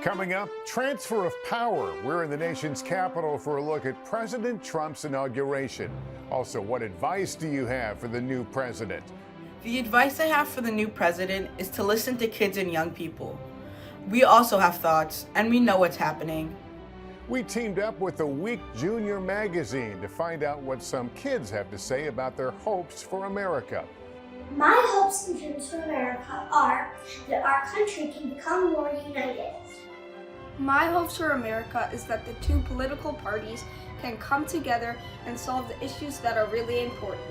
Coming up, transfer of power. We're in the nation's capital for a look at President Trump's inauguration. Also, what advice do you have for the new president? The advice I have for the new president is to listen to kids and young people. We also have thoughts, and we know what's happening. We teamed up with the Week Junior magazine to find out what some kids have to say about their hopes for America. My hopes and dreams for America are that our country can become more united. My hopes for America is that the two political parties can come together and solve the issues that are really important.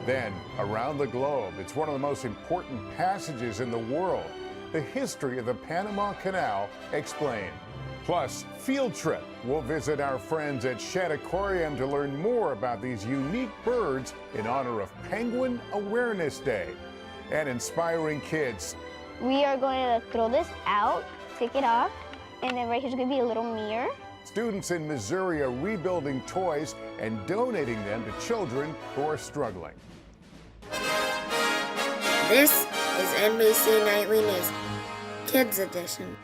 Then, around the globe, it's one of the most important passages in the world. The history of the Panama Canal explained. Plus, field trip. We'll visit our friends at Shedd Aquarium to learn more about these unique birds in honor of Penguin Awareness Day. And inspiring kids. We are going to throw this out, take it off, and then right here's going to be a little mirror. Students in Missouri are rebuilding toys and donating them to children who are struggling. This is NBC Nightly News Kids Edition.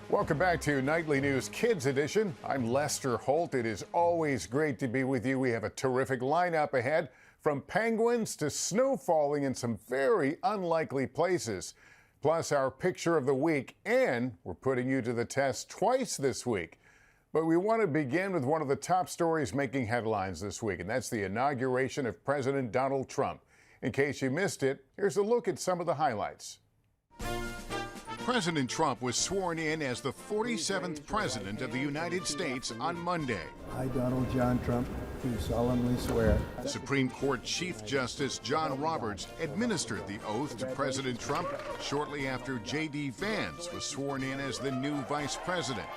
Welcome back to Nightly News Kids Edition. I'm Lester Holt. It is always great to be with you. We have a terrific lineup ahead, from penguins to snow falling in some very unlikely places. Plus our picture of the week, and we're putting you to the test twice this week. But we want to begin with one of the top stories making headlines this week, and that's the inauguration of President Donald Trump. In case you missed it, here's a look at some of the highlights. President Trump was sworn in as the 47th President of the United States on Monday. I, Donald John Trump, do solemnly swear. Supreme Court Chief Justice John Roberts administered the oath to President Trump shortly after J.D. Vance was sworn in as the new Vice President.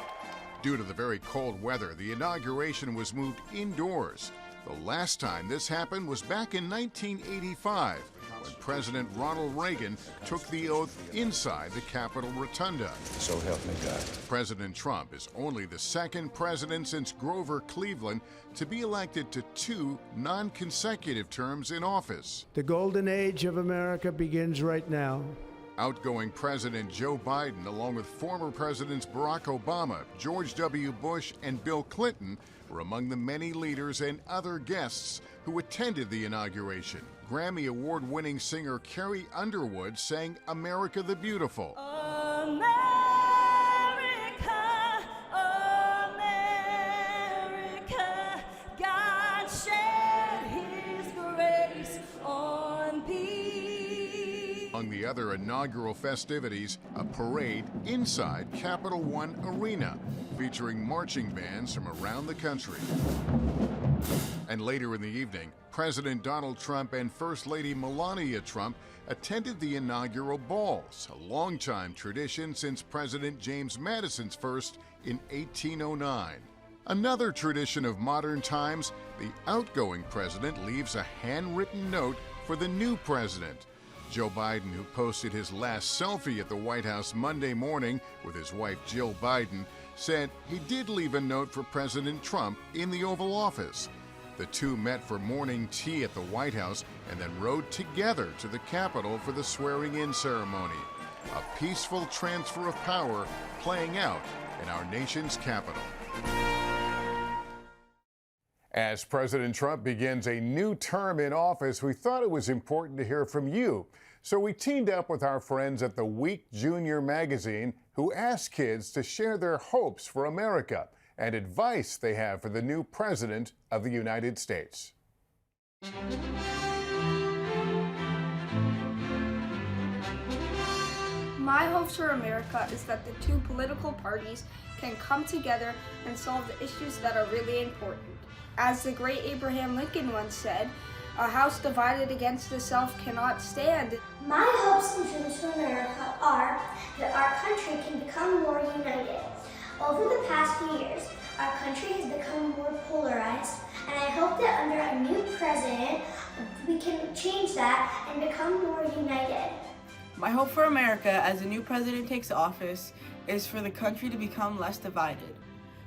Due to the very cold weather, the inauguration was moved indoors. The last time this happened was back in 1985, when President Ronald Reagan took the oath inside the Capitol Rotunda. So help me God. President Trump is only the second president since Grover Cleveland to be elected to 2 non-consecutive terms in office. The golden age of America begins right now. Outgoing President Joe Biden, along with former Presidents Barack Obama, George W. Bush, and Bill Clinton, were among the many leaders and other guests who attended the inauguration. Grammy Award-winning singer Carrie Underwood sang "America the Beautiful." America, America, God shed His grace on thee. Among the other inaugural festivities, a parade inside Capital One Arena, featuring marching bands from around the country. And later in the evening, President Donald Trump and First Lady Melania Trump attended the inaugural balls, a longtime tradition since President James Madison's first in 1809. Another tradition of modern times, the outgoing president leaves a handwritten note for the new president. Joe Biden, who posted his last selfie at the White House Monday morning with his wife Jill Biden, said he did leave a note for President Trump in the Oval Office. The two met for morning tea at the White House and then rode together to the Capitol for the swearing-in ceremony. A peaceful transfer of power playing out in our nation's capital. As President Trump begins a new term in office, we thought it was important to hear from you. So we teamed up with our friends at the Week Junior magazine, who asked kids to share their hopes for America and advice they have for the new President of the United States. My hopes for America is that the two political parties can come together and solve the issues that are really important. As the great Abraham Lincoln once said, "A house divided against itself cannot stand." My hopes and dreams for America are that our country can become more united. Over the past few years, our country has become more polarized, and I hope that under a new president, we can change that and become more united. My hope for America as a new president takes office is for the country to become less divided.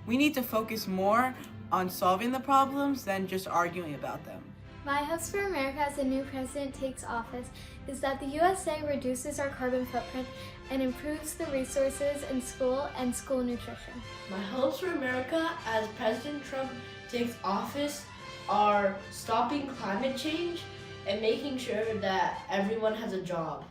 We need to focus more on solving the problems than just arguing about them. My hopes for America as the new president takes office is that the USA reduces our carbon footprint and improves the resources in school and school nutrition. My hopes for America as President Trump takes office are stopping climate change and making sure that everyone has a job.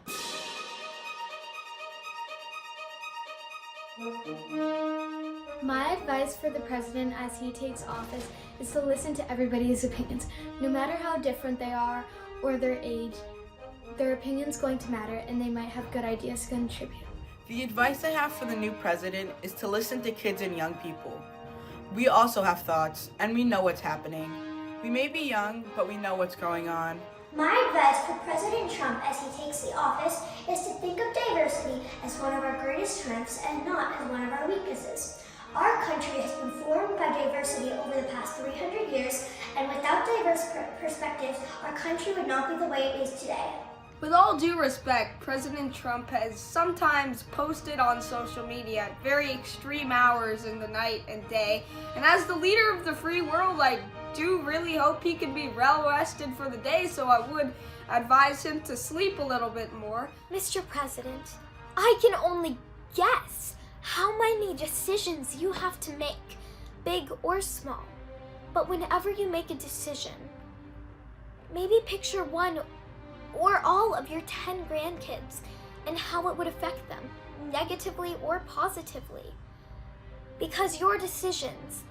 My advice for the president as he takes office is to listen to everybody's opinions. No matter how different they are or their age, their opinion's going to matter and they might have good ideas to contribute. The advice I have for the new president is to listen to kids and young people. We also have thoughts and we know what's happening. We may be young, but we know what's going on. My advice for President Trump as he takes the office is to think of diversity as one of our greatest strengths and not as one of our weaknesses. Our country has been formed by diversity over the past 300 years, and without diverse perspectives, our country would not be the way it is today. With all due respect, President Trump has sometimes posted on social media at very extreme hours in the night and day, and as the leader of the free world, I do really hope he can be well rested for the day, so I would advise him to sleep a little bit more. Mr. President, I can only guess how many decisions you have to make, big or small. But whenever you make a decision, maybe picture one or all of your 10 grandkids and how it would affect them, negatively or positively. Because your decisions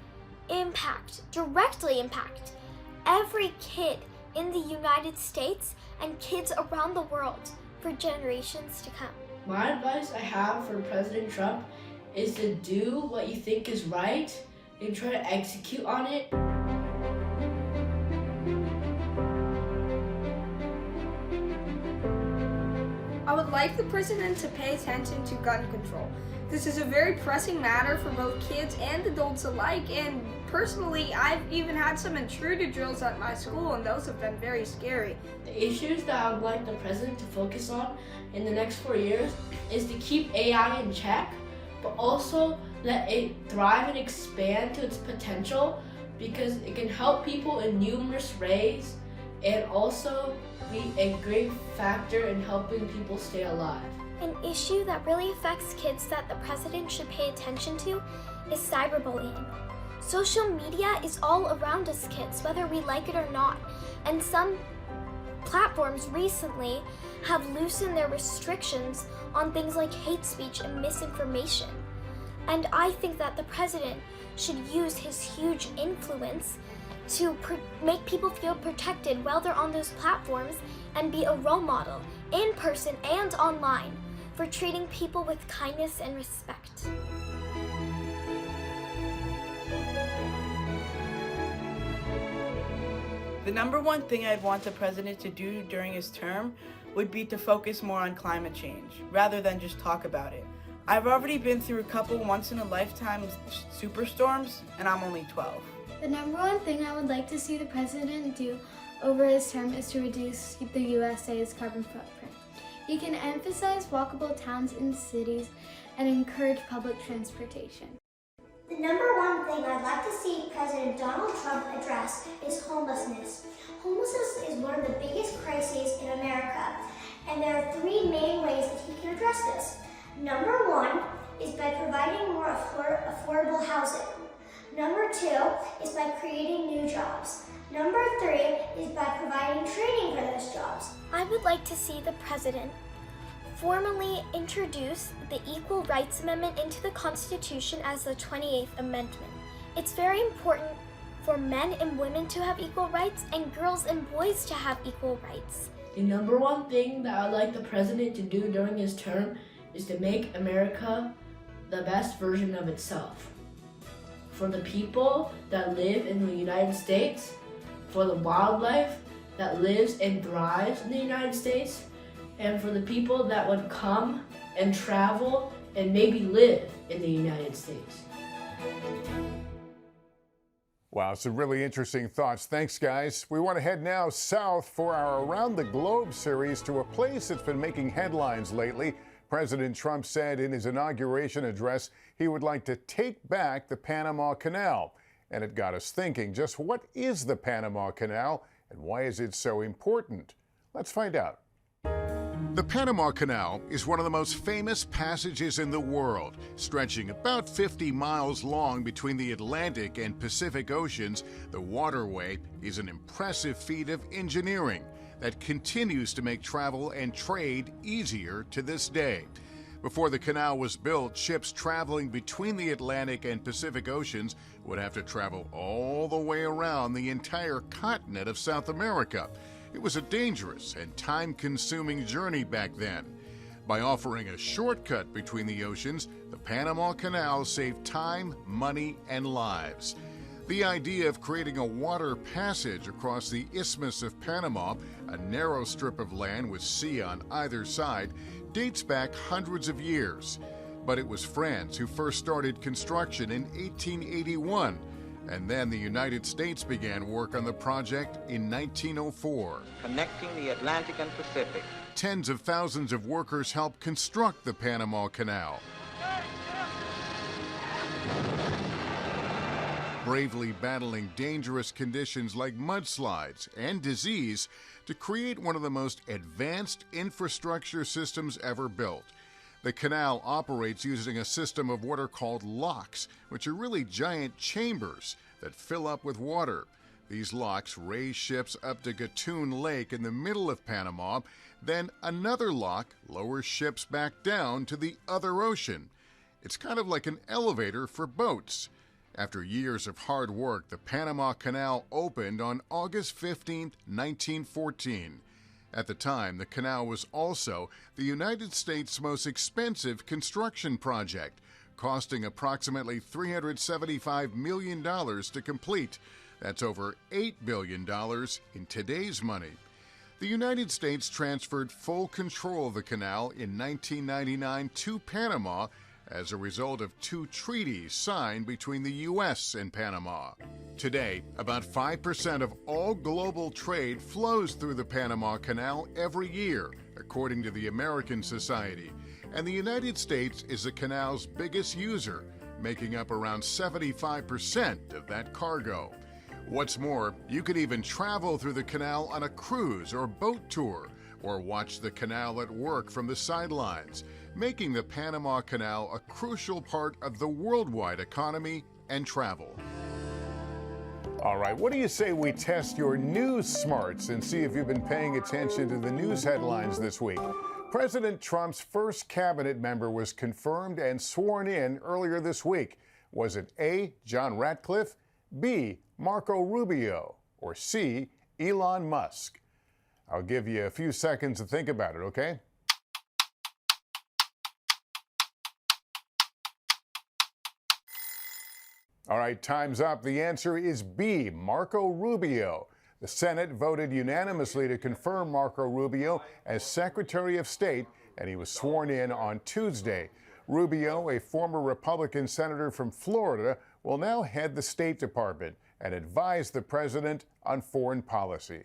directly impact every kid in the United States and kids around the world for generations to come. My advice I have for President Trump is to do what you think is right and try to execute on it. I would like the president to pay attention to gun control. This is a very pressing matter for both kids and adults alike, and personally, I've even had some intruder drills at my school, and those have been very scary. The issues that I would like the president to focus on in the next 4 years is to keep AI in check, but also let it thrive and expand to its potential, because it can help people in numerous ways and also be a great factor in helping people stay alive. An issue that really affects kids that the president should pay attention to is cyberbullying. Social media is all around us kids, whether we like it or not, and some platforms recently have loosened their restrictions on things like hate speech and misinformation. And I think that the president should use his huge influence to make people feel protected while they're on those platforms and be a role model in person and online for treating people with kindness and respect. The number one thing I'd want the president to do during his term would be to focus more on climate change, rather than just talk about it. I've already been through a couple once-in-a-lifetime superstorms, and I'm only 12. The number one thing I would like to see the president do over his term is to reduce the USA's carbon footprint. He can emphasize walkable towns and cities and encourage public transportation. The number one thing I'd like to see President Donald Trump address is homelessness. Homelessness is one of the biggest crises in America, and there are three main ways that he can address this. Number one is by providing more affordable housing. Number two is by creating new jobs. Number three is by providing training for those jobs. I would like to see the president formally introduce the Equal Rights Amendment into the Constitution as the 28th Amendment. It's very important for men and women to have equal rights and girls and boys to have equal rights. The number one thing that I'd like the president to do during his term is to make America the best version of itself. For the people that live in the United States, for the wildlife that lives and thrives in the United States, and for the people that would come and travel and maybe live in the United States. Wow, some really interesting thoughts. Thanks, guys. We want to head now south for our Around the Globe series to a place that's been making headlines lately. President Trump said in his inauguration address he would like to take back the Panama Canal. And it got us thinking, just what is the Panama Canal And why is it so important? Let's find out. The Panama Canal is one of the most famous passages in the world, stretching about 50 miles long between the Atlantic and Pacific Oceans. The waterway is an impressive feat of engineering that continues to make travel and trade easier to this day. Before the canal was built, ships traveling between the Atlantic and Pacific Oceans would have to travel all the way around the entire continent of South America. It was a dangerous and time-consuming journey back then. By offering a shortcut between the oceans, the Panama Canal saved time, money, and lives. The idea of creating a water passage across the Isthmus of Panama, a narrow strip of land with sea on either side, dates back hundreds of years. But it was France who first started construction in 1881, and then the United States began work on the project in 1904. Connecting the Atlantic and Pacific. Tens of thousands of workers helped construct the Panama Canal. Bravely battling dangerous conditions like mudslides and disease to create one of the most advanced infrastructure systems ever built. The canal operates using a system of what are called locks, which are really giant chambers that fill up with water. These locks raise ships up to Gatun Lake in the middle of Panama, then another lock lowers ships back down to the other ocean. It's kind of like an elevator for boats. After years of hard work, the Panama Canal opened on August 15, 1914. At the time, the canal was also the United States' most expensive construction project, costing approximately $375 million to complete. That's over $8 billion in today's money. The United States transferred full control of the canal in 1999 to Panama as a result of two treaties signed between the U.S. and Panama. Today, about 5% of all global trade flows through the Panama Canal every year, according to the American Society, and the United States is the canal's biggest user, making up around 75% of that cargo. What's more, you could even travel through the canal on a cruise or boat tour, or watch the canal at work from the sidelines, making the Panama Canal a crucial part of the worldwide economy and travel. All right, what do you say we test your news smarts and see if you've been paying attention to the news headlines this week? President Trump's first cabinet member was confirmed and sworn in earlier this week. Was it A, John Ratcliffe, B, Marco Rubio, or C, Elon Musk? I'll give you a few seconds to think about it, okay? All right, time's up. The answer is B, Marco Rubio. The Senate voted unanimously to confirm Marco Rubio as Secretary of State, and he was sworn in on Tuesday. Rubio, a former Republican senator from Florida, will now head the State Department and advise the president on foreign policy.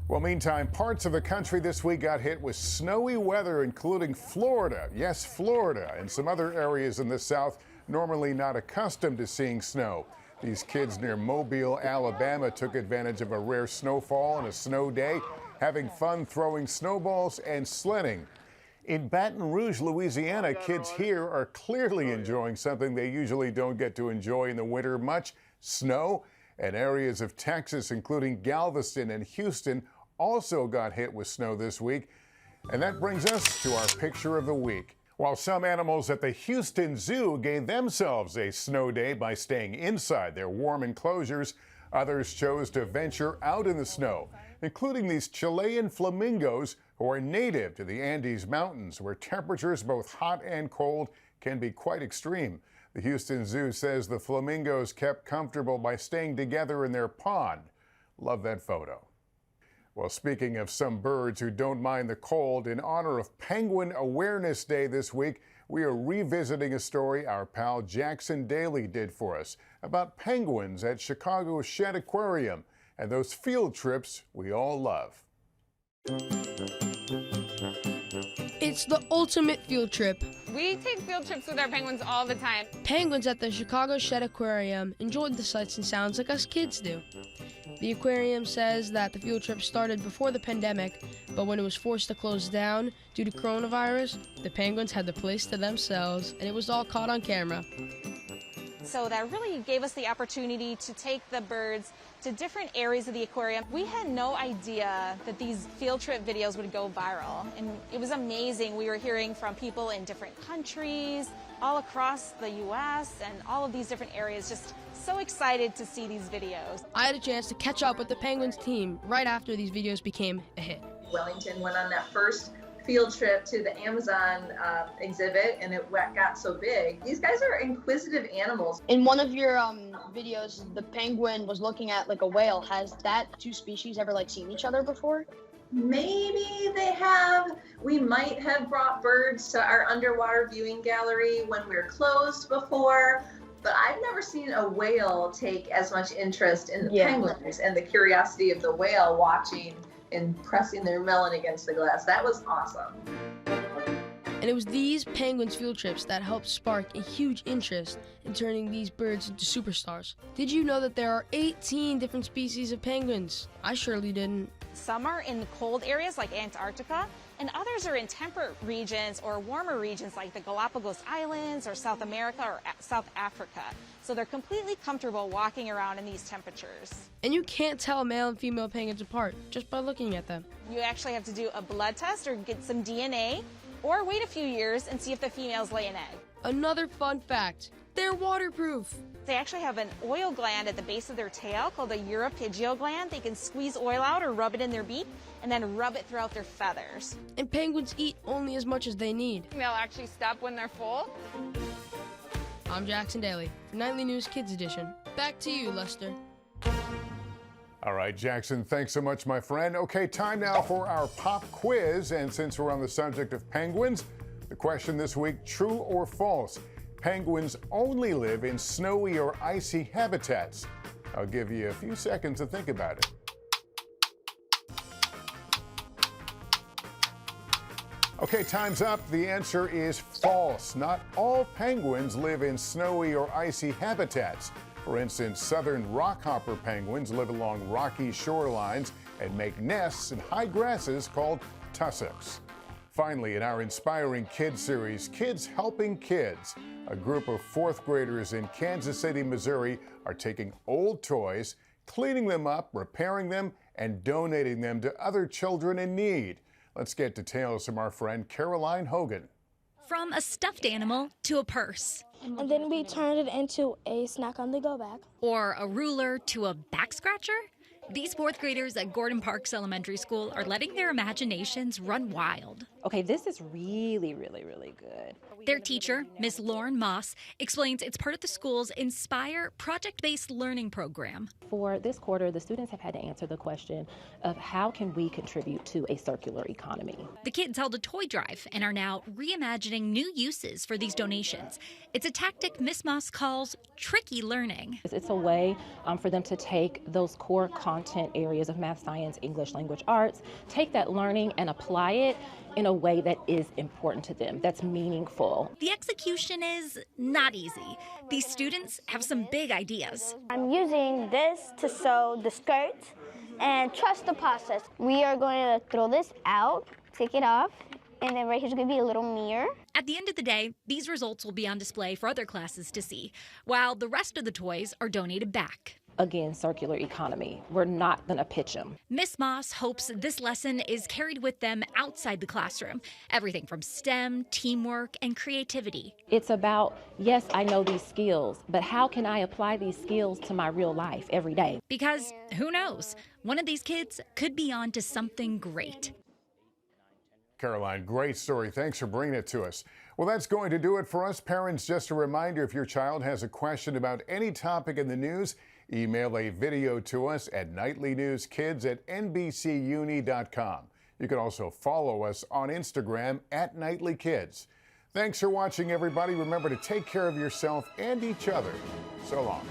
Well, meantime, parts of the country this week got hit with snowy weather, including Florida. Yes, Florida, and some other areas in the South normally not accustomed to seeing snow. These kids near Mobile, Alabama took advantage of a rare snowfall and a snow day, having fun throwing snowballs and sledding. In Baton Rouge, Louisiana, kids here are clearly enjoying something they usually don't get to enjoy in the winter much, snow. And areas of Texas, including Galveston and Houston, also got hit with snow this week. And that brings us to our picture of the week. While some animals at the Houston Zoo gave themselves a snow day by staying inside their warm enclosures, others chose to venture out in the snow, including these Chilean flamingos who are native to the Andes Mountains, where temperatures both hot and cold can be quite extreme. The Houston Zoo says the flamingos kept comfortable by staying together in their pond. Love that photo. Well, speaking of some birds who don't mind the cold, in honor of Penguin Awareness Day this week, we are revisiting a story our pal Jackson Daly did for us about penguins at Chicago's Shedd Aquarium and those field trips we all love. It's the ultimate field trip. We take field trips with our penguins all the time. Penguins at the Chicago Shedd Aquarium enjoyed the sights and sounds like us kids do. The aquarium says that the field trip started before the pandemic, but when it was forced to close down due to coronavirus, the penguins had the place to themselves, and it was all caught on camera. So that really gave us the opportunity to take the birds to different areas of the aquarium. We had no idea that these field trip videos would go viral, and it was amazing. We were hearing from people in different countries, all across the U.S., and all of these different areas. Just so excited to see these videos. I had a chance to catch up with the Penguins team right after these videos became a hit. Wellington went on that first field trip to the Amazon exhibit, and it got so big. These guys are inquisitive animals. In one of your videos, the penguin was looking at like a whale. Has that two species ever like seen each other before? Maybe they have. We might have brought birds to our underwater viewing gallery when we were closed before, but I've never seen a whale take as much interest in the penguins and the curiosity of the whale watching and pressing their melon against the glass. That was awesome. And it was these penguins field trips that helped spark a huge interest in turning these birds into superstars. Did you know that there are 18 different species of penguins? I surely didn't. Some are in cold areas like Antarctica, and others are in temperate regions or warmer regions like the Galapagos Islands or South America or South Africa. So they're completely comfortable walking around in these temperatures. And you can't tell male and female penguins apart just by looking at them. You actually have to do a blood test or get some DNA, or wait a few years and see if the females lay an egg. Another fun fact, they're waterproof. They actually have an oil gland at the base of their tail called the uropygial gland. They can squeeze oil out or rub it in their beak and then rub it throughout their feathers. And penguins eat only as much as they need. They'll actually stop when they're full. I'm Jackson Daly for Nightly News Kids Edition. Back to you, Lester. All right, Jackson, thanks so much, my friend. Okay, time now for our pop quiz. And since we're on the subject of penguins, the question this week, true or false? Penguins only live in snowy or icy habitats. I'll give you a few seconds to think about it. Okay, time's up. The answer is false. Not all penguins live in snowy or icy habitats. For instance, southern rockhopper penguins live along rocky shorelines and make nests in high grasses called tussocks. Finally, in our inspiring kids series, Kids Helping Kids, a group of fourth graders in Kansas City, Missouri are taking old toys, cleaning them up, repairing them, and donating them to other children in need. Let's get details from our friend Caroline Hogan. From a stuffed animal to a purse. And then we turned it into a snack on the go bag. Or a ruler to a back scratcher. These fourth graders at Gordon Parks Elementary School are letting their imaginations run wild. Okay, this is really, really, really good. Their teacher, Ms. Lauren Moss, explains it's part of the school's Inspire project-based learning program. For this quarter, the students have had to answer the question of how can we contribute to a circular economy. The kids held a toy drive and are now reimagining new uses for these donations. It's a tactic Ms. Moss calls tricky learning. It's a way for them to take those core content areas of math, science, English, language, arts, take that learning and apply it in a way that is important to them, that's meaningful. The execution is not easy. These students have some big ideas. I'm using this to sew the skirt and trust the process. We are going to throw this out, take it off, and then right here's going to be a little mirror. At the end of the day, these results will be on display for other classes to see, while the rest of the toys are donated back. Again, circular economy. We're not going to pitch them. Miss Moss hopes this lesson is carried with them outside the classroom. Everything from STEM, teamwork, and creativity. It's about, yes, I know these skills, but how can I apply these skills to my real life every day? Because who knows? One of these kids could be on to something great. Caroline, great story. Thanks for bringing it to us. Well, that's going to do it for us. Parents, just a reminder, if your child has a question about any topic in the news, email a video to us at nightlynewskids@nbcuni.com. You can also follow us on Instagram at NightlyKids. Thanks for watching, everybody. Remember to take care of yourself and each other. So long.